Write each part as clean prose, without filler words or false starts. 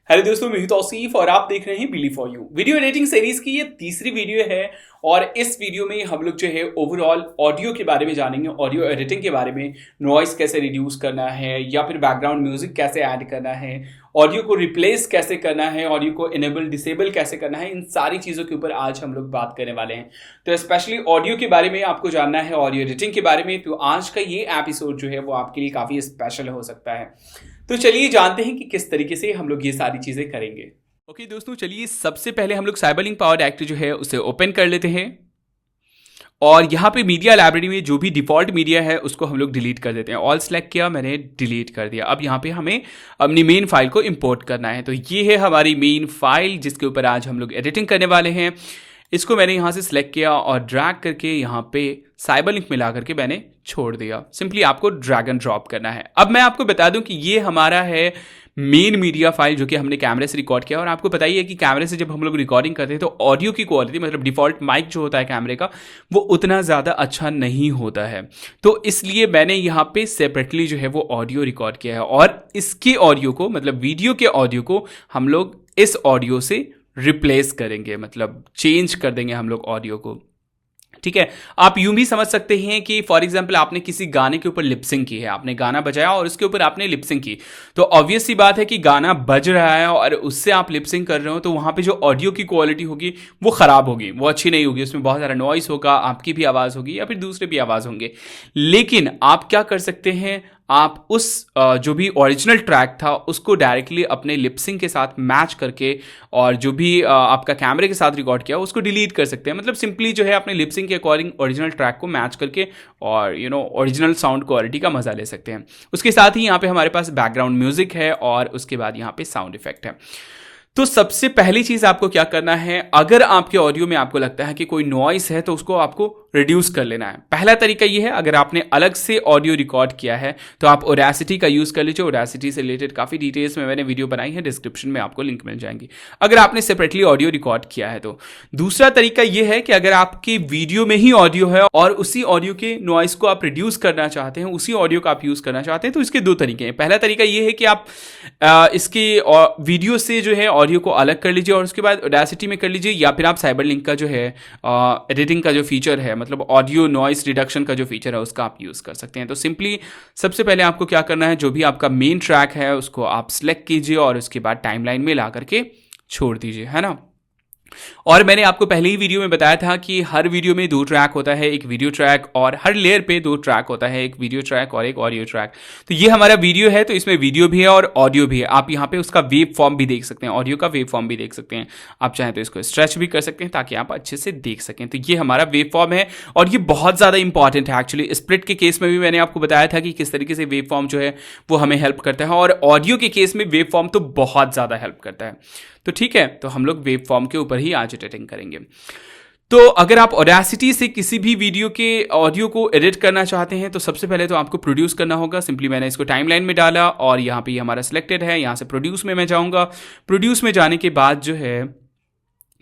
Hello दोस्तों, मैं हूं तौसीफ और आप देख रहे हैं Billy for you. Video editing series की ये तीसरी वीडियो है और इस वीडियो में हम लोग जो है ओवरऑल ऑडियो के बारे में जानेंगे। ऑडियो एडिटिंग के बारे में, नॉइस कैसे रिड्यूस करना है या फिर बैकग्राउंड म्यूजिक कैसे ऐड करना है, ऑडियो को रिप्लेस कैसे करना है, ऑडियो को इनेबल डिसेबल कैसे करना है, इन सारी चीज़ों के ऊपर आज हम लोग बात करने वाले हैं। तो स्पेशली ऑडियो के बारे में आपको जानना है, ऑडियो एडिटिंग के बारे में, तो आज का ये एपिसोड जो है वो आपके लिए काफ़ी स्पेशल हो सकता है। तो चलिए जानते हैं कि किस तरीके से हम लोग ये सारी चीज़ें करेंगे। ओके दोस्तों, चलिए सबसे पहले हम लोग साइबरलिंक पावर्ड एक्टर जो है उसे ओपन कर लेते हैं और यहाँ पे मीडिया लाइब्रेरी में जो भी डिफॉल्ट मीडिया है उसको हम लोग डिलीट कर देते हैं। ऑल सेलेक्ट किया, मैंने डिलीट कर दिया। अब यहाँ पे हमें अपनी मेन फाइल को इंपोर्ट करना है। तो ये है हमारी मेन फाइल जिसके ऊपर आज हम लोग एडिटिंग करने वाले हैं। इसको मैंने यहाँ से सिलेक्ट किया और ड्रैग करके यहाँ पे साइबरलिंक में ला करके मैंने छोड़ दिया। सिंपली आपको ड्रैग एंड ड्रॉप करना है। अब मैं आपको बता दूं कि ये हमारा है मेन मीडिया फाइल जो कि हमने कैमरे से रिकॉर्ड किया। और आपको बताइए कि कैमरे से जब हम लोग रिकॉर्डिंग करते हैं तो ऑडियो की क्वालिटी, मतलब डिफॉल्ट माइक जो होता है कैमरे का, वो उतना ज़्यादा अच्छा नहीं होता है। तो इसलिए मैंने यहाँ पे सेपरेटली जो है वो ऑडियो रिकॉर्ड किया है और इसके ऑडियो को, मतलब वीडियो के ऑडियो को हम लोग इस ऑडियो से रिप्लेस करेंगे, मतलब चेंज कर देंगे हम लोग ऑडियो को। ठीक है, आप यूं भी समझ सकते हैं कि फॉर एग्जांपल आपने किसी गाने के ऊपर लिपसिंग की है, आपने गाना बजाया और उसके ऊपर आपने लिपसिंग की, तो ऑब्वियस सी बात है कि गाना बज रहा है और उससे आप लिपसिंग कर रहे हो, तो वहां पे जो ऑडियो की क्वालिटी होगी वो खराब होगी, वो अच्छी नहीं होगी, उसमें बहुत सारा नॉइस होगा, आपकी भी आवाज़ होगी या फिर दूसरे भी आवाज़ होंगे। लेकिन आप क्या कर सकते हैं, आप उस जो भी ओरिजिनल ट्रैक था उसको डायरेक्टली अपने लिपसिंग के साथ मैच करके और जो भी आपका कैमरे के साथ रिकॉर्ड किया उसको डिलीट कर सकते हैं। मतलब सिंपली जो है अपने लिपसिंग के अकॉर्डिंग ओरिजिनल ट्रैक को मैच करके और ओरिजिनल साउंड क्वालिटी का मजा ले सकते हैं। उसके साथ ही यहाँ पे हमारे पास बैकग्राउंड म्यूजिक है और उसके बाद यहाँ पे साउंड इफेक्ट है। तो सबसे पहली चीज आपको क्या करना है, अगर आपके ऑडियो में आपको लगता है कि कोई नॉइस है तो उसको आपको रिड्यूस कर लेना है। पहला तरीका ये है, अगर आपने अलग से ऑडियो रिकॉर्ड किया है तो आप ऑडेसिटी का यूज कर लीजिए। ऑडेसिटी से रिलेटेड काफी डिटेल्स में मैंने वीडियो बनाई है, डिस्क्रिप्शन में आपको लिंक मिल जाएंगी अगर आपने सेपरेटली ऑडियो रिकॉर्ड किया है तो। दूसरा तरीका ये है कि अगर आपके वीडियो में ही ऑडियो है और उसी ऑडियो के नॉइस को आप रिड्यूस करना चाहते हैं, उसी ऑडियो का आप यूज करना चाहते हैं, तो इसके दो तरीके हैं। पहला तरीका ये है कि आप इसके वीडियो से जो है ऑडियो को अलग कर लीजिए और उसके बाद ऑडेसिटी में कर लीजिए, या फिर आप साइबरलिंक का जो है एडिटिंग का जो फीचर है, मतलब ऑडियो नॉइस रिडक्शन का जो फीचर है उसका आप यूज़ कर सकते हैं। तो सिंपली सबसे पहले आपको क्या करना है, जो भी आपका मेन ट्रैक है उसको आप सिलेक्ट कीजिए और उसके बाद टाइमलाइन में ला करके छोड़ दीजिए, है ना। और मैंने आपको पहले ही वीडियो में बताया था कि हर वीडियो में दो ट्रैक होता है, एक वीडियो ट्रैक, और हर लेयर पे दो ट्रैक होता है, एक वीडियो ट्रैक और एक ऑडियो ट्रैक। तो ये हमारा वीडियो है, तो इसमें वीडियो भी है और ऑडियो भी है। आप यहाँ पे उसका वेव फॉर्म भी देख सकते हैं, ऑडियो का वेव फॉर्म भी देख सकते हैं। आप चाहें तो इसको स्ट्रेच भी कर सकते हैं ताकि आप अच्छे से देख सकें। तो ये हमारा वेव फॉर्म है और ये बहुत ज़्यादा इंपॉर्टेंट है एक्चुअली। स्प्लिट के केस में भी मैंने आपको बताया था कि किस तरीके से वेव फॉर्म जो है वो हमें हेल्प करता है, और ऑडियो के केस में वेव फॉर्म तो बहुत ज़्यादा हेल्प करता है। तो ठीक है, तो हम लोग वेव फॉर्म के ऊपर ही आज एडिटिंग करेंगे। तो अगर आप ऑडेसिटी से किसी भी वीडियो के ऑडियो को एडिट करना चाहते हैं तो सबसे पहले तो आपको प्रोड्यूस करना होगा। सिंपली मैंने इसको टाइमलाइन में डाला और यहाँ पे हमारा सिलेक्टेड है, यहाँ से प्रोड्यूस में मैं जाऊँगा। प्रोड्यूस में जाने के बाद जो है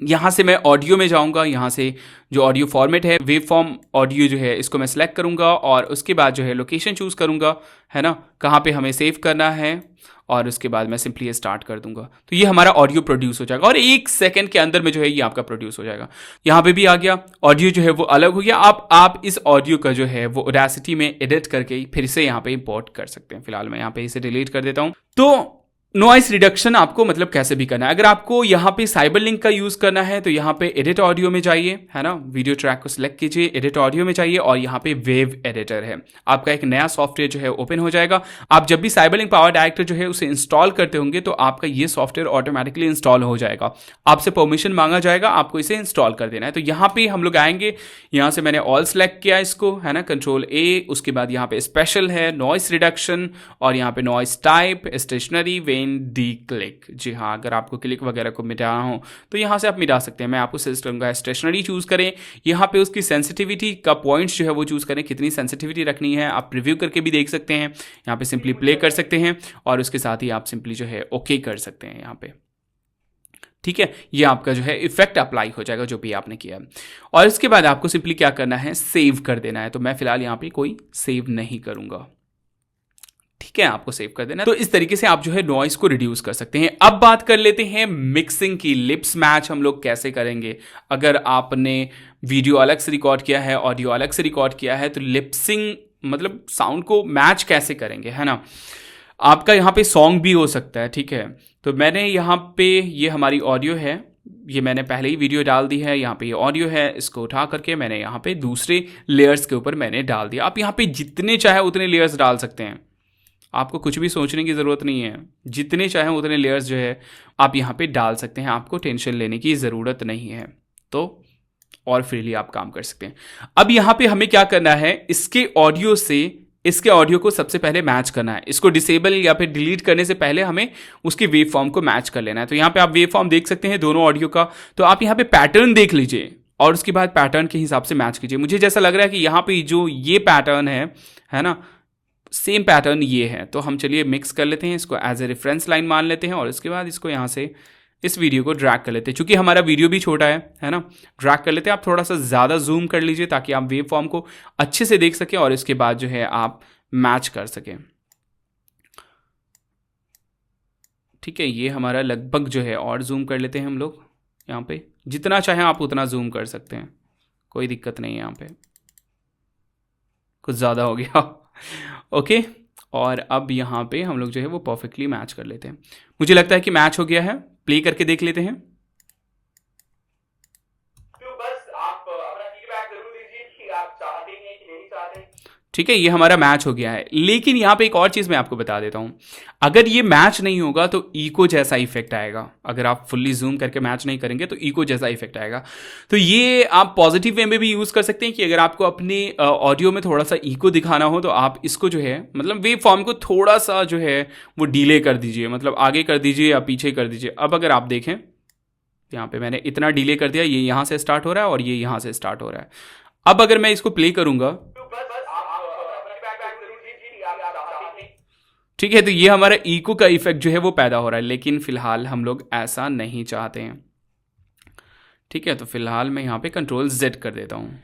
यहाँ से मैं ऑडियो में जाऊँगा, यहाँ से जो ऑडियो फॉर्मेट है वेव फॉर्म ऑडियो जो है इसको मैं सिलेक्ट करूँगा और उसके बाद जो है लोकेशन चूज़ करूँगा, है ना, कहाँ पे हमें सेव करना है, और उसके बाद मैं सिंपली स्टार्ट कर दूंगा। तो ये हमारा ऑडियो प्रोड्यूस हो जाएगा और 1 सेकंड के अंदर में जो है ये आपका प्रोड्यूस हो जाएगा। यहाँ पे भी आ गया, ऑडियो जो है वो अलग हो गया। आप इस ऑडियो का जो है वो ऑडेसिटी में एडिट करके फिर से यहाँ पे इंपोर्ट कर सकते हैं। फिलहाल मैं यहाँ पे इसे डिलीट कर देता हूँ। तो नॉइस रिडक्शन आपको मतलब कैसे भी करना है। अगर आपको यहाँ पे साइबरलिंक का यूज करना है तो यहाँ पे एडिट ऑडियो में जाइए, है ना, वीडियो ट्रैक को सिलेक्ट कीजिए, एडिट ऑडियो में जाइए और यहाँ पे वेव एडिटर है। आपका एक नया सॉफ्टवेयर जो है ओपन हो जाएगा। आप जब भी साइबरलिंक पावर्ड एक्टर जो है उसे इंस्टॉल करते होंगे तो आपका ये सॉफ्टवेयर ऑटोमेटिकली इंस्टॉल हो जाएगा। आपसे परमिशन मांगा जाएगा, आपको इसे इंस्टॉल कर देना है। तो यहाँ पे हम लोग आएंगे, यहाँ से मैंने ऑल सेलेक्ट किया इसको, है ना, कंट्रोल ए। उसके बाद यहाँ पे स्पेशल है, नॉइस रिडक्शन, और यहाँ पे नॉइस टाइप, स्टेशनरी, वेन, डी क्लिक। जी हाँ, अगर आपको क्लिक वगैरह को मिटाना हो तो यहाँ से आप मिटा सकते हैं। मैं आपको सजेस्ट करूँगा स्टेशनरी चूज करें। यहाँ पे उसकी सेंसिटिविटी का पॉइंट्स जो है वो चूज करें, कितनी सेंसिटिविटी रखनी है। आप प्रीव्यू करके भी देख सकते हैं, यहाँ पे सिंपली प्ले कर सकते हैं और उसके साथ ही आप सिंपली जो है ओके कर सकते हैं यहाँ पे। ठीक है, ये आपका जो है इफेक्ट अप्लाई हो जाएगा जो भी आपने किया। और इसके बाद आपको सिंपली क्या करना है, सेव कर देना है। तो मैं फिलहाल यहाँ पे कोई सेव नहीं करूँगा। ठीक है, आपको सेव कर देना। तो इस तरीके से आप जो है नॉइस को रिड्यूस कर सकते हैं। अब बात कर लेते हैं मिक्सिंग की। लिप्स मैच हम लोग कैसे करेंगे? अगर आपने वीडियो अलग से रिकॉर्ड किया है, ऑडियो अलग से रिकॉर्ड किया है, तो लिप्सिंग मतलब साउंड को मैच कैसे करेंगे, है ना? आपका यहाँ पे सॉन्ग भी हो सकता है, ठीक है। तो मैंने यहाँ पे ये हमारी ऑडियो है, ये मैंने पहले ही वीडियो डाल दी है। यहाँ पे ये ऑडियो है, इसको उठा करके मैंने यहाँ पे दूसरे लेयर्स के ऊपर मैंने डाल दिया। आप यहाँ पे जितने चाहे उतने लेयर्स डाल सकते हैं, आपको कुछ भी सोचने की ज़रूरत नहीं है। जितने चाहें उतने लेयर्स जो है आप यहाँ पे डाल सकते हैं, आपको टेंशन लेने की ज़रूरत नहीं है। तो और फ्रीली आप काम कर सकते हैं। अब यहाँ पे हमें क्या करना है, इसके ऑडियो से इसके ऑडियो को सबसे पहले मैच करना है। इसको डिसेबल या फिर डिलीट करने से पहले हमें उसके वेव फॉर्म को मैच कर लेना है। तो यहाँ पे आप वेव फॉर्म देख सकते हैं दोनों ऑडियो का। तो आप यहाँ पे पैटर्न देख लीजिए और उसके बाद पैटर्न के हिसाब से मैच कीजिए। मुझे जैसा लग रहा है कि यहाँ पे जो ये पैटर्न है ना, सेम पैटर्न ये है। तो हम चलिए मिक्स कर लेते हैं, इसको एज ए रेफरेंस लाइन मान लेते हैं और इसके बाद इसको यहाँ से इस वीडियो को ड्रैग कर लेते हैं। चूंकि हमारा वीडियो भी छोटा है ना, ड्रैग कर लेते हैं। आप थोड़ा सा ज़्यादा जूम कर लीजिए ताकि आप वेव फॉर्म को अच्छे से देख सकें और इसके बाद जो है आप मैच कर सकें। ठीक है, ये हमारा लगभग जो है, और जूम कर लेते हैं हम लोग। यहाँ पे जितना चाहें आप उतना जूम कर सकते हैं, कोई दिक्कत नहीं है। यहाँ पे कुछ ज़्यादा हो गया ओके। और अब यहाँ पे हम लोग जो है वो परफेक्टली मैच कर लेते हैं। मुझे लगता है कि मैच हो गया है, प्ले करके देख लेते हैं। तो बस आप अपना फीडबैक जरूर दीजिए कि आप चाहते हैं कि नहीं चाहते। ठीक है, ये हमारा मैच हो गया है। लेकिन यहाँ पे एक और चीज़ मैं आपको बता देता हूँ, अगर ये मैच नहीं होगा तो इको जैसा इफेक्ट आएगा। अगर आप फुल्ली जूम करके मैच नहीं करेंगे तो इको जैसा इफेक्ट आएगा। तो ये आप पॉजिटिव वे में भी यूज़ कर सकते हैं कि अगर आपको अपने ऑडियो में थोड़ा सा इको दिखाना हो तो आप इसको जो है, मतलब वेव फॉर्म को थोड़ा सा जो है वो डिले कर दीजिए, मतलब आगे कर दीजिए या पीछे कर दीजिए। अब अगर आप देखें, यहाँ पे मैंने इतना डिले कर दिया, ये यहाँ से स्टार्ट हो रहा है और ये यहाँ से स्टार्ट हो रहा है। अब अगर मैं इसको प्ले करूँगा, ठीक है, तो ये हमारा इको का इफेक्ट जो है वो पैदा हो रहा है। लेकिन फिलहाल हम लोग ऐसा नहीं चाहते हैं। ठीक है, तो फिलहाल मैं यहाँ पे कंट्रोल Z कर देता हूँ।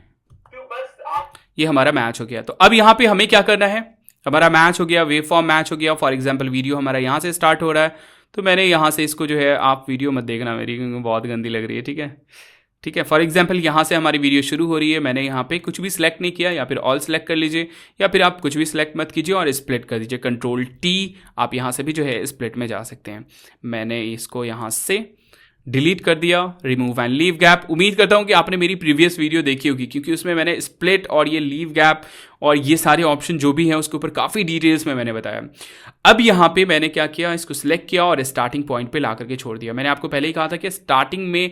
ये हमारा मैच हो गया। तो अब यहाँ पे हमें क्या करना है, हमारा मैच हो गया, वेव फॉर्म मैच हो गया। फॉर एग्जाम्पल वीडियो हमारा यहाँ से स्टार्ट हो रहा है, तो मैंने यहाँ से इसको जो है, आप वीडियो मत देखना मेरी क्योंकि बहुत गंदी लग रही है। ठीक है, फॉर एग्जाम्पल यहाँ से हमारी वीडियो शुरू हो रही है, मैंने यहाँ पे कुछ भी सिलेक्ट नहीं किया, या फिर ऑल सेलेक्ट कर लीजिए, या फिर आप कुछ भी सिलेक्ट मत कीजिए और स्प्लिट कर दीजिए, कंट्रोल T। आप यहाँ से भी जो है स्प्लिट में जा सकते हैं। मैंने इसको यहाँ से डिलीट कर दिया, रिमूव एंड लीव गैप। उम्मीद करता हूँ कि आपने मेरी प्रीवियस वीडियो देखी होगी, क्योंकि उसमें मैंने स्प्लिट और ये लीव गैप और ये सारे ऑप्शन जो भी हैं उसके ऊपर काफ़ी डिटेल्स में मैंने बताया। अब यहाँ पे मैंने क्या किया, इसको सिलेक्ट किया और स्टार्टिंग पॉइंट पे ला करके छोड़ दिया। मैंने आपको पहले ही कहा था कि स्टार्टिंग में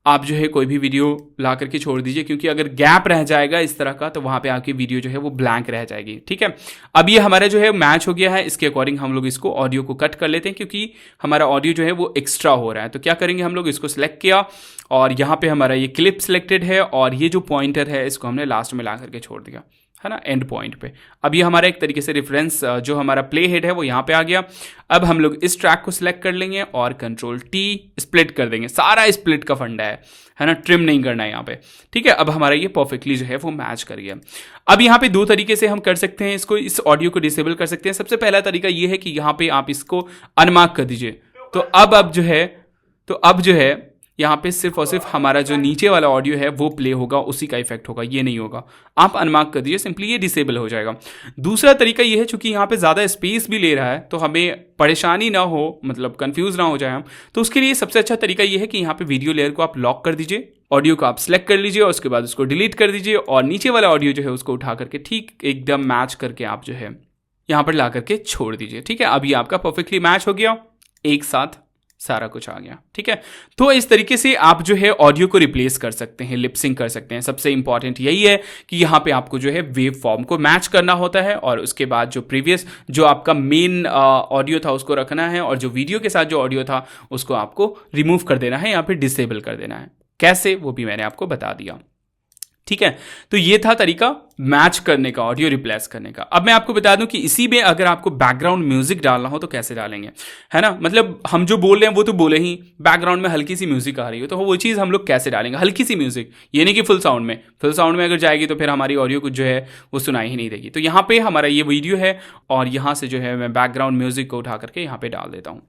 आप जो है कोई भी वीडियो ला करके छोड़ दीजिए, क्योंकि अगर गैप रह जाएगा इस तरह का तो वहाँ पे आपकी वीडियो जो है वो ब्लैंक रह जाएगी। ठीक है, अब ये हमारा जो है मैच हो गया है। इसके अकॉर्डिंग हम लोग इसको ऑडियो को कट कर लेते हैं, क्योंकि हमारा ऑडियो जो है वो एक्स्ट्रा हो रहा है। तो क्या करेंगे, हम लोग इसको सिलेक्ट किया और यहाँ पे हमारा ये क्लिप सिलेक्टेड है और ये जो पॉइंटर है इसको हमने लास्ट में ला करके छोड़ दिया, है ना, एंड पॉइंट पे। अब ये हमारा एक तरीके से रेफरेंस जो हमारा प्ले हेड है वो यहाँ पे आ गया। अब हम लोग इस ट्रैक को सिलेक्ट कर लेंगे और कंट्रोल T स्प्लिट कर देंगे। सारा स्प्लिट का फंडा है ना, ट्रिम नहीं करना है यहाँ पे। ठीक है, अब हमारा ये परफेक्टली जो है वो मैच कर गया। अब यहाँ पे दो तरीके से हम कर सकते हैं इसको, इस ऑडियो को डिसेबल कर सकते हैं। सबसे पहला तरीका ये है कि यहाँ पे आप इसको अनमार्क कर दीजिए। तो अब जो है यहाँ पे सिर्फ और सिर्फ हमारा जो नीचे वाला ऑडियो है वो प्ले होगा, उसी का इफेक्ट होगा, ये नहीं होगा। आप अनमार्क कर दीजिए, सिंपली ये डिसेबल हो जाएगा। दूसरा तरीका ये है, चूंकि यहाँ पे ज़्यादा स्पेस भी ले रहा है तो हमें परेशानी ना हो, मतलब कंफ्यूज ना हो जाए हम, तो उसके लिए सबसे अच्छा तरीका ये है कि यहाँ पे वीडियो लेयर को आप लॉक कर दीजिए, ऑडियो को आप सिलेक्ट कर लीजिए और उसके बाद उसको डिलीट कर दीजिए और नीचे वाला ऑडियो जो है उसको उठा करके ठीक एकदम मैच करके आप जो है यहाँ पर ला करके छोड़ दीजिए। ठीक है, अभी आपका परफेक्टली मैच हो गया, एक साथ सारा कुछ आ गया। ठीक है, तो इस तरीके से आप जो है ऑडियो को रिप्लेस कर सकते हैं, लिपसिंग कर सकते हैं। सबसे इंपॉर्टेंट यही है कि यहाँ पे आपको जो है वेव फॉर्म को मैच करना होता है और उसके बाद जो प्रीवियस जो आपका मेन ऑडियो था उसको रखना है और जो वीडियो के साथ जो ऑडियो था उसको आपको रिमूव कर देना है या फिर डिसेबल कर देना है। कैसे, वो भी मैंने आपको बता दिया। ठीक है, तो ये था तरीका मैच करने का, ऑडियो रिप्लेस करने का। अब मैं आपको बता दूं कि इसी में अगर आपको बैकग्राउंड म्यूजिक डालना हो तो कैसे डालेंगे, है ना। मतलब हम जो बोल रहे हैं वो तो बोले ही, बैकग्राउंड में हल्की सी म्यूजिक आ रही हो तो वो चीज़ हम लोग कैसे डालेंगे, हल्की सी म्यूजिक, ये नहीं कि फुल साउंड में। फुल साउंड में अगर जाएगी तो फिर हमारी ऑडियो कुछ जो है वो सुनाई ही नहीं देगी। तो यहाँ पे हमारा ये वीडियो है और यहाँ से जो है मैं बैकग्राउंड म्यूजिक को उठा करके यहाँ पे डाल देता हूँ।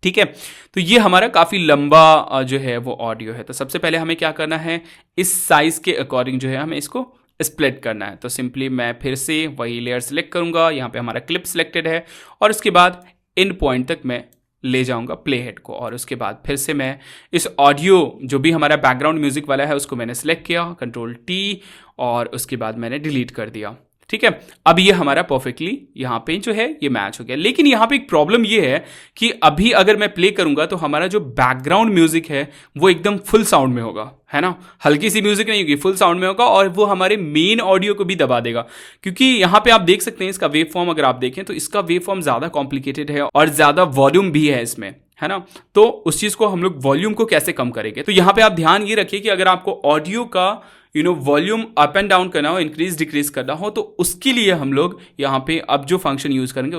ठीक है, तो ये हमारा काफ़ी लंबा जो है वो ऑडियो है। तो सबसे पहले हमें क्या करना है, इस साइज़ के अकॉर्डिंग जो है हमें इसको स्प्लिट करना है। तो सिंपली मैं फिर से वही लेयर सेलेक्ट करूंगा, यहाँ पे हमारा क्लिप सेलेक्टेड है और उसके बाद इन पॉइंट तक मैं ले जाऊंगा प्ले हेड को, और उसके बाद फिर से मैं इस ऑडियो जो भी हमारा बैकग्राउंड म्यूजिक वाला है उसको मैंने सेलेक्ट किया, Ctrl+T, और उसके बाद मैंने डिलीट कर दिया। ठीक है, अब ये हमारा परफेक्टली यहाँ पे जो है ये मैच हो गया। लेकिन यहाँ पे एक प्रॉब्लम ये है कि अभी अगर मैं प्ले करूंगा तो हमारा जो बैकग्राउंड म्यूजिक है वो एकदम फुल साउंड में होगा, है ना, हल्की सी म्यूजिक नहीं होगी, फुल साउंड में होगा, और वो हमारे मेन ऑडियो को भी दबा देगा। क्योंकि यहाँ पे आप देख सकते हैं इसका वेव फॉर्म, अगर आप देखें तो इसका वेव फॉर्म ज्यादा कॉम्प्लिकेटेड है और ज्यादा वॉल्यूम भी है इसमें, है ना। तो उस चीज को हम लोग वॉल्यूम को कैसे कम करेंगे, तो यहाँ पे आप ध्यान ये रखिए कि अगर आपको ऑडियो का वॉल्यूम अप एंड डाउन करना हो, इंक्रीज डिक्रीज करना हो, तो उसके लिए हम लोग यहाँ पे अब जो फंक्शन यूज करेंगे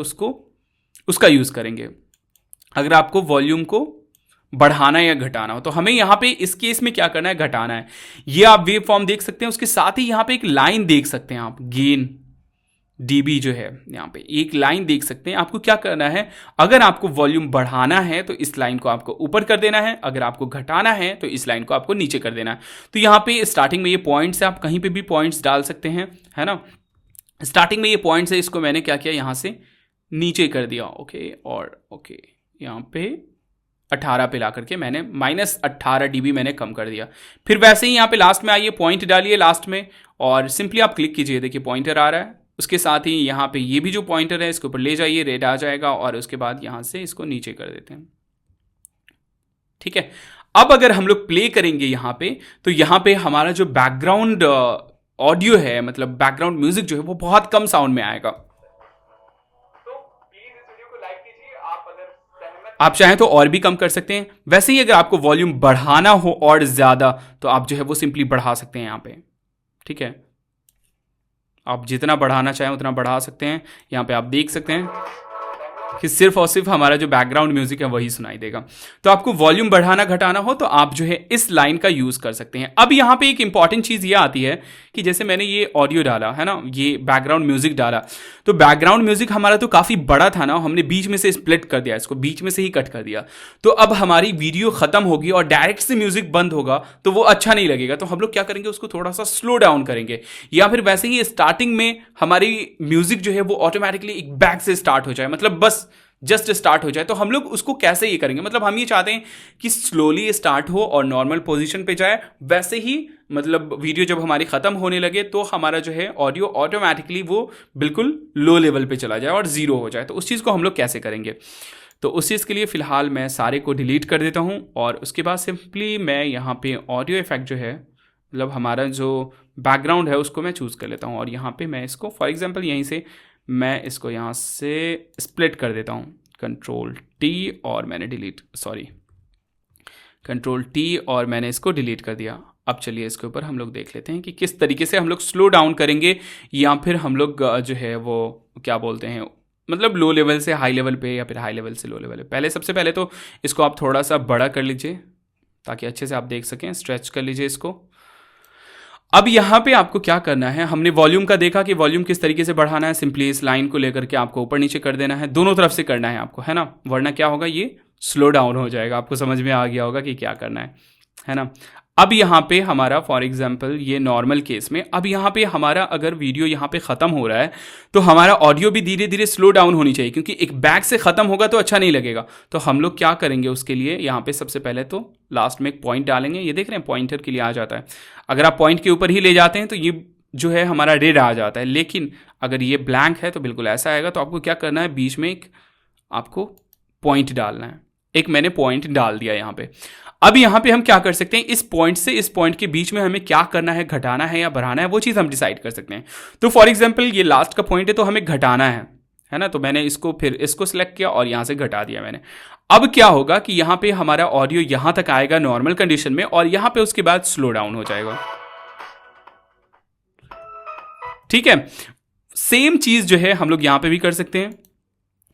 उसका यूज करेंगे। अगर आपको वॉल्यूम को बढ़ाना या घटाना हो तो हमें यहाँ पे इस केस में क्या करना है, घटाना है। ये आप वेव फॉर्म देख सकते हैं, उसके साथ ही यहाँ पे एक लाइन देख सकते हैं आप, गेन dB जो है यहाँ पे एक लाइन देख सकते हैं। आपको क्या करना है, अगर आपको वॉल्यूम बढ़ाना है तो इस लाइन को आपको ऊपर कर देना है, अगर आपको घटाना है तो इस लाइन को आपको नीचे कर देना है। तो यहाँ पे स्टार्टिंग में ये पॉइंट्स है, आप कहीं पे भी पॉइंट्स डाल सकते हैं, है ना। स्टार्टिंग में ये पॉइंट्स है, इसको मैंने क्या किया, यहाँ से नीचे कर दिया, ओके, और ओके यहाँ पे 18 पे ला करके मैंने -18 dB मैंने कम कर दिया। फिर वैसे ही यहाँ पे लास्ट में आइए, पॉइंट डालिए लास्ट में और सिंपली आप क्लिक कीजिए, देखिए पॉइंटर आ रहा है। उसके साथ ही यहाँ पे ये भी जो पॉइंटर है इसके ऊपर ले जाइए, रेड आ जाएगा, और उसके बाद यहाँ से इसको नीचे कर देते हैं। ठीक है, अब अगर हम लोग प्ले करेंगे यहाँ पे तो यहाँ पे हमारा जो बैकग्राउंड ऑडियो है, मतलब बैकग्राउंड म्यूजिक जो है वो बहुत कम साउंड में आएगा। तो प्लीज इस वीडियो को लाइक कीजिए, आप चाहें तो और भी कम कर सकते हैं। वैसे ही अगर आपको वॉल्यूम बढ़ाना हो और ज्यादा तो आप जो है वो सिंपली बढ़ा सकते हैं यहाँ पे। ठीक है, आप जितना बढ़ाना चाहें उतना बढ़ा सकते हैं। यहाँ पे आप देख सकते हैं कि सिर्फ और सिर्फ हमारा जो बैकग्राउंड म्यूजिक है वही सुनाई देगा। तो आपको वॉल्यूम बढ़ाना घटाना हो तो आप जो है इस लाइन का यूज कर सकते हैं। अब यहाँ पे एक इंपॉर्टेंट चीज ये आती है कि जैसे मैंने ये ऑडियो डाला है ना, ये बैकग्राउंड म्यूजिक डाला, तो बैकग्राउंड म्यूजिक हमारा तो काफी बड़ा था ना, हमने बीच में से स्प्लिट कर दिया, इसको बीच में से ही कट कर दिया। तो अब हमारी वीडियो खत्म होगी और डायरेक्ट से म्यूजिक बंद होगा तो वो अच्छा नहीं लगेगा। तो हम लोग क्या करेंगे, उसको थोड़ा सा स्लो डाउन करेंगे, या फिर वैसे ही स्टार्टिंग में हमारी म्यूजिक जो है वो ऑटोमेटिकली एक बैक से स्टार्ट हो जाए, मतलब बस जस्ट स्टार्ट हो जाए। तो हम लोग उसको कैसे ये करेंगे, मतलब हम ये चाहते हैं कि स्लोली स्टार्ट हो और नॉर्मल पोजीशन पे जाए, वैसे ही मतलब वीडियो जब हमारी खत्म होने लगे तो हमारा जो है ऑडियो ऑटोमेटिकली वो बिल्कुल लो लेवल पे चला जाए और जीरो हो जाए। तो उस चीज़ को हम लोग कैसे करेंगे, तो उस चीज़ के लिए फ़िलहाल मैं सारे को डिलीट कर देता हूँ और उसके बाद सिंपली मैं यहाँ पे ऑडियो इफेक्ट जो है, मतलब हमारा जो बैकग्राउंड है उसको मैं चूज़ कर लेता हूँ और यहाँ पे मैं इसको फॉर एग्जांपल यहीं से मैं इसको यहाँ से स्प्लिट कर देता हूँ, Ctrl+T और मैंने Ctrl+T और मैंने इसको डिलीट कर दिया। अब चलिए इसके ऊपर हम लोग देख लेते हैं कि किस तरीके से हम लोग स्लो डाउन करेंगे या फिर हम लोग जो है वो क्या बोलते हैं, मतलब लो लेवल से हाई लेवल पे या फिर हाई लेवल से लो लेवल पे। सबसे पहले तो इसको आप थोड़ा सा बड़ा कर लीजिए ताकि अच्छे से आप देख सकें, स्ट्रेच कर लीजिए इसको। अब यहाँ पे आपको क्या करना है, हमने वॉल्यूम का देखा कि वॉल्यूम किस तरीके से बढ़ाना है, सिंपली इस लाइन को लेकर के आपको ऊपर नीचे कर देना है, दोनों तरफ से करना है आपको, है ना, वरना क्या होगा, ये स्लो डाउन हो जाएगा। आपको समझ में आ गया होगा कि क्या करना है ना। अब यहाँ पे हमारा फॉर एग्जांपल ये नॉर्मल केस में, अब यहाँ पे हमारा अगर वीडियो यहाँ पे ख़त्म हो रहा है तो हमारा ऑडियो भी धीरे धीरे स्लो डाउन होनी चाहिए, क्योंकि एक बैक से ख़त्म होगा तो अच्छा नहीं लगेगा। तो हम लोग क्या करेंगे उसके लिए, यहाँ पे सबसे पहले तो लास्ट में एक पॉइंट डालेंगे, ये देख रहे हैं पॉइंटर के लिए आ जाता है। अगर आप पॉइंट के ऊपर ही ले जाते हैं तो ये जो है हमारा रेड आ जाता है, लेकिन अगर ये ब्लैंक है तो बिल्कुल ऐसा आएगा। तो आपको क्या करना है, बीच में एक आपको पॉइंट डालना है। एक मैंने पॉइंट डाल दिया यहाँ पे। अब यहाँ पे हम क्या कर सकते हैं, इस पॉइंट से इस पॉइंट के बीच में हमें क्या करना है, घटाना है या बढ़ाना है, वो चीज़ हम डिसाइड कर सकते हैं। तो फॉर एग्जांपल ये लास्ट का पॉइंट है तो हमें घटाना है ना, तो मैंने इसको फिर इसको सिलेक्ट किया और यहाँ से घटा दिया मैंने। अब क्या होगा कि यहाँ पे हमारा ऑडियो यहाँ तक आएगा नॉर्मल कंडीशन में और यहाँ पे उसके बाद स्लो डाउन हो जाएगा। ठीक है, सेम चीज जो है हम लोग यहां पे भी कर सकते हैं।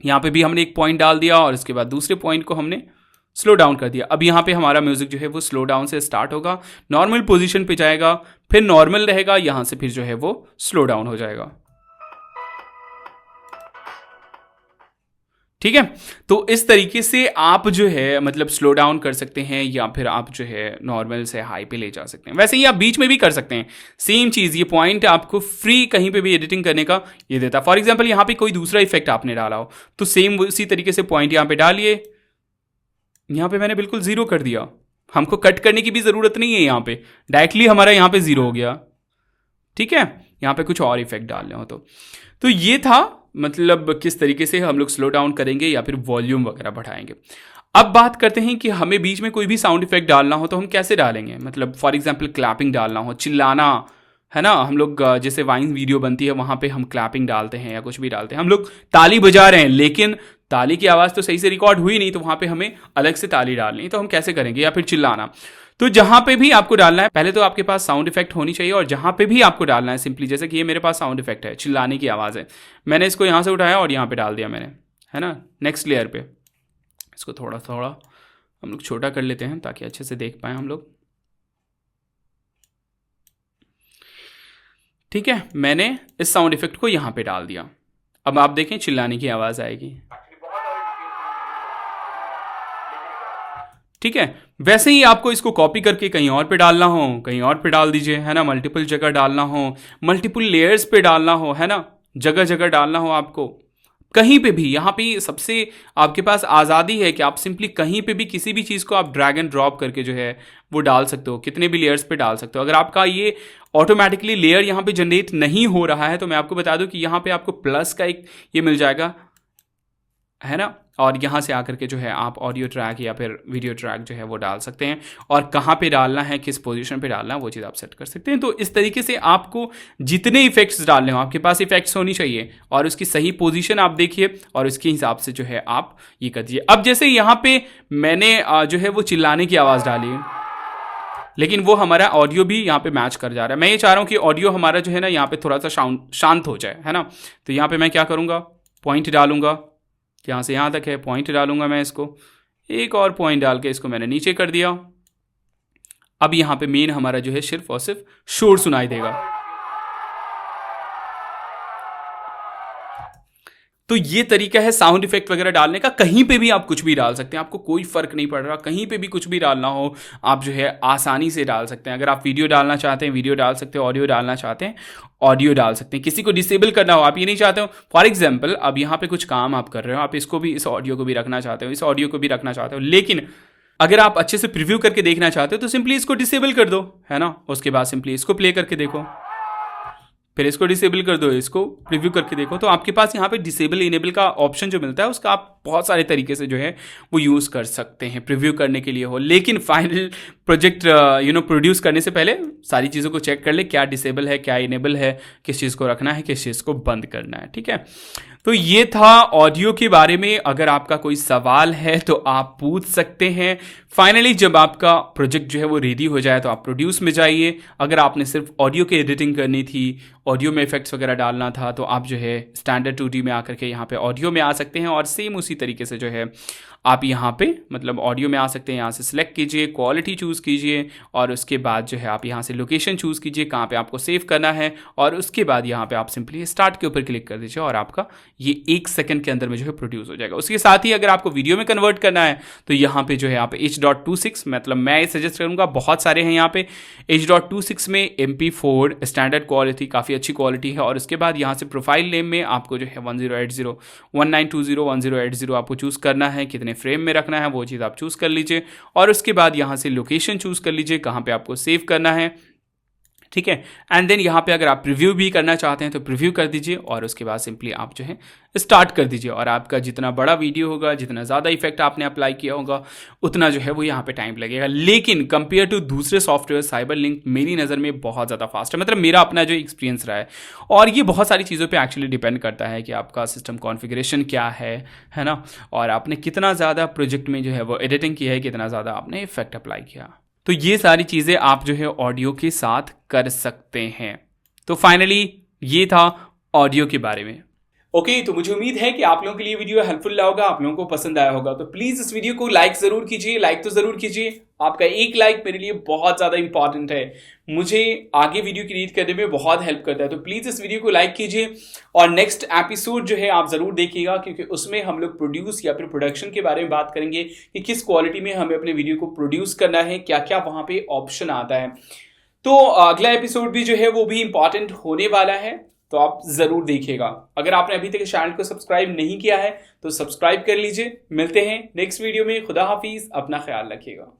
यहां पे भी हमने एक पॉइंट डाल दिया और उसके बाद दूसरे पॉइंट को हमने स्लो डाउन कर दिया। अब यहां पे हमारा म्यूजिक जो है वो स्लो डाउन से स्टार्ट होगा, नॉर्मल पोजीशन पे जाएगा, फिर नॉर्मल रहेगा, यहां से फिर जो है वो स्लो डाउन हो जाएगा। ठीक है, तो इस तरीके से आप जो है मतलब स्लो डाउन कर सकते हैं या फिर आप जो है नॉर्मल से हाई पे ले जा सकते हैं। वैसे ही आप बीच में भी कर सकते हैं, सेम चीज। ये पॉइंट आपको फ्री कहीं पे भी एडिटिंग करने का ये देता है। फॉर एग्जांपल यहाँ पे कोई दूसरा इफेक्ट आपने डाला हो तो सेम उसी तरीके से पॉइंट यहाँ पे डालिए। यहाँ पे मैंने बिल्कुल जीरो कर दिया, हमको कट करने की भी जरूरत नहीं है, यहाँ पे डायरेक्टली हमारा यहाँ पे जीरो हो गया। ठीक है, यहाँ पे कुछ और इफेक्ट डालने हो तो ये था मतलब किस तरीके से हम लोग स्लो डाउन करेंगे या फिर वॉल्यूम वगैरह बढ़ाएंगे। अब बात करते हैं कि हमें बीच में कोई भी साउंड इफेक्ट डालना हो तो हम कैसे डालेंगे। मतलब फॉर एग्जांपल क्लैपिंग डालना हो, चिल्लाना है ना, हम लोग जैसे वाइन वीडियो बनती है वहां पे हम क्लैपिंग डालते हैं या कुछ भी डालते हैं, हम लोग ताली बजा रहे हैं लेकिन ताली की आवाज़ तो सही से रिकॉर्ड हुई नहीं, तो वहां पे हमें अलग से ताली डालनी है, तो हम कैसे करेंगे। या फिर चिल्लाना, तो जहां पे भी आपको डालना है पहले तो आपके पास साउंड इफेक्ट होनी चाहिए, और जहां पे भी आपको डालना है सिंपली जैसे कि ये मेरे पास साउंड इफेक्ट है, चिल्लाने की आवाज़ है, मैंने इसको यहां से उठाया और यहां पे डाल दिया मैंने, है ना, नेक्स्ट लेयर पे। इसको थोड़ा थोड़ा हम लोग छोटा कर लेते हैं ताकि अच्छे से देख पाए हम लोग। ठीक है, मैंने इस साउंड इफेक्ट को यहां पे डाल दिया। अब आप देखें चिल्लाने की आवाज़ आएगी। ठीक है, वैसे ही आपको इसको कॉपी करके कहीं और पे डालना हो, कहीं और पे डाल दीजिए, है ना, मल्टीपल जगह डालना हो, मल्टीपल लेयर्स पे डालना हो, है ना, जगह जगह डालना हो आपको, कहीं पे भी। यहाँ पे सबसे आपके पास आज़ादी है कि आप सिंपली कहीं पे भी किसी भी चीज़ को आप ड्रैग एंड ड्रॉप करके जो है वो डाल सकते हो, कितने भी लेयर्स पे डाल सकते हो। अगर आपका ये ऑटोमेटिकली लेयर यहाँ पे जनरेट नहीं हो रहा है तो मैं आपको बता दूं कि यहाँ पे आपको प्लस का एक ये मिल जाएगा, है ना, और यहाँ से आकर के जो है आप ऑडियो ट्रैक या फिर वीडियो ट्रैक जो है वो डाल सकते हैं, और कहाँ पे डालना है, किस पोजीशन पे डालना है, वो चीज़ आप सेट कर सकते हैं। तो इस तरीके से आपको जितने इफेक्ट्स डालने हो, आपके पास इफेक्ट्स होनी चाहिए और उसकी सही पोजीशन आप देखिए और उसके हिसाब से जो है आप ये कर दीजिए। अब जैसे यहाँ पे मैंने जो है वो चिल्लाने की आवाज़ डाली है, लेकिन वो हमारा ऑडियो भी यहाँ पे मैच कर जा रहा है। मैं ये चाह रहा हूँ कि ऑडियो हमारा जो है ना यहाँ पे थोड़ा सा शांत हो जाए, है ना, तो यहाँ पे मैं क्या करूँगा, पॉइंट डालूंगा, यहाँ से यहाँ तक है, पॉइंट डालूंगा मैं, इसको एक और पॉइंट डाल के इसको मैंने नीचे कर दिया। अब यहाँ पे मेन हमारा जो है सिर्फ और सिर्फ शोर सुनाई देगा। तो ये तरीका है साउंड इफेक्ट वगैरह डालने का। कहीं पे भी आप कुछ भी डाल सकते हैं, आपको कोई फर्क नहीं पड़ रहा, कहीं पे भी कुछ भी डालना हो आप जो है आसानी से डाल सकते हैं। अगर आप वीडियो डालना चाहते हैं वीडियो डाल सकते हैं, ऑडियो डालना चाहते हैं ऑडियो डाल सकते हैं। किसी को डिसेबल करना हो, आप ये नहीं चाहते हो, फॉर एग्जाम्पल अब यहाँ पे कुछ काम आप कर रहे हो, आप इसको भी, इस ऑडियो को भी रखना चाहते हो, इस ऑडियो को भी रखना चाहते हो, लेकिन अगर आप अच्छे से प्रीव्यू करके देखना चाहते हो तो सिंपली इसको डिसेबल कर दो, है ना, उसके बाद सिंपली इसको प्ले करके देखो, फिर इसको डिसेबल कर दो, इसको प्रीव्यू करके देखो, तो आपके पास यहाँ पे डिसेबल इनेबल का ऑप्शन जो मिलता है उसका आप बहुत सारे तरीके से जो है वो यूज़ कर सकते हैं प्रीव्यू करने के लिए हो। लेकिन फाइनल प्रोजेक्ट प्रोड्यूस करने से पहले सारी चीज़ों को चेक कर ले, क्या डिसेबल है, क्या इनेबल है, किस चीज़ को रखना है, किस चीज़ को बंद करना है। ठीक है, तो ये था ऑडियो के बारे में। अगर आपका कोई सवाल है तो आप पूछ सकते हैं। फाइनली जब आपका प्रोजेक्ट जो है वो रेडी हो जाए तो आप प्रोड्यूस में जाइए। अगर आपने सिर्फ ऑडियो की एडिटिंग करनी थी, ऑडियो में इफेक्ट्स वगैरह डालना था, तो आप जो है स्टैंडर्ड 2D में आकर के यहाँ पे ऑडियो में आ सकते हैं, और सेम उसी तरीके से जो है आप यहाँ पे मतलब ऑडियो में आ सकते हैं। यहाँ से सिलेक्ट कीजिए, क्वालिटी चूज़ कीजिए, और उसके बाद जो है आप यहाँ से लोकेशन चूज़ कीजिए कहाँ पे आपको सेव करना है, और उसके बाद यहाँ पे आप सिंपली स्टार्ट के ऊपर क्लिक कर दीजिए और आपका ये 1 सेकंड के अंदर में जो है प्रोड्यूस हो जाएगा। उसके साथ ही अगर आपको वीडियो में कन्वर्ट करना है तो यहाँ पे जो है आप H.26 मतलब मैं सजेस्ट करूँगा, बहुत सारे हैं यहाँ पे, H.26 में MP4 स्टैंडर्ड क्वालिटी काफ़ी अच्छी क्वालिटी है, और उसके बाद यहाँ से प्रोफाइल नेम में आपको जो है 1080 1920 1080 आपको चूज़ करना है, कितने फ्रेम में रखना है वो चीज़ आप चूज़ कर लीजिए, और उसके बाद यहाँ से लोकेशन चूज़ कर लीजिए कहाँ पे आपको सेव करना है। ठीक है, एंड देन यहाँ पे अगर आप प्रीव्यू भी करना चाहते हैं तो प्रीव्यू कर दीजिए, और उसके बाद सिंपली आप जो है स्टार्ट कर दीजिए, और आपका जितना बड़ा वीडियो होगा, जितना ज़्यादा इफेक्ट आपने अप्लाई किया होगा, उतना जो है वो यहाँ पे टाइम लगेगा। लेकिन कंपेयर टू दूसरे सॉफ्टवेयर साइबरलिंक मेरी नज़र में बहुत ज़्यादा फास्ट है, मतलब मेरा अपना जो एक्सपीरियंस रहा है। और ये बहुत सारी चीज़ों पर एक्चुअली डिपेंड करता है कि आपका सिस्टम कॉन्फ़िगरेशन क्या है ना, और आपने कितना ज़्यादा प्रोजेक्ट में जो है वो एडिटिंग की है, कितना ज़्यादा आपने इफेक्ट अप्लाई किया। तो ये सारी चीज़ें आप जो है ऑडियो के साथ कर सकते हैं। तो फाइनली ये था ऑडियो के बारे में। ओके, तो मुझे उम्मीद है कि आप लोगों के लिए वीडियो हेल्पफुल रहा होगा, आप लोगों को पसंद आया होगा। तो प्लीज इस वीडियो को लाइक जरूर कीजिए, लाइक तो जरूर कीजिए। आपका एक लाइक मेरे लिए बहुत ज्यादा इंपॉर्टेंट है, मुझे आगे वीडियो क्रिएट करने में बहुत हेल्प करता है। तो प्लीज इस वीडियो को लाइक कीजिए और नेक्स्ट एपिसोड जो है आप जरूर देखिएगा, क्योंकि उसमें हम लोग प्रोड्यूस या फिर प्रोडक्शन के बारे में बात करेंगे कि किस क्वालिटी में हमें अपने वीडियो को प्रोड्यूस करना है, क्या क्या वहां पे ऑप्शन आता है। तो अगला एपिसोड भी जो है वो भी इंपॉर्टेंट होने वाला है, तो आप जरूर देखिएगा। अगर आपने अभी तक चैनल को सब्सक्राइब नहीं किया है तो सब्सक्राइब कर लीजिए। मिलते हैं नेक्स्ट वीडियो में। खुदा हाफिज, अपना ख्याल रखिएगा।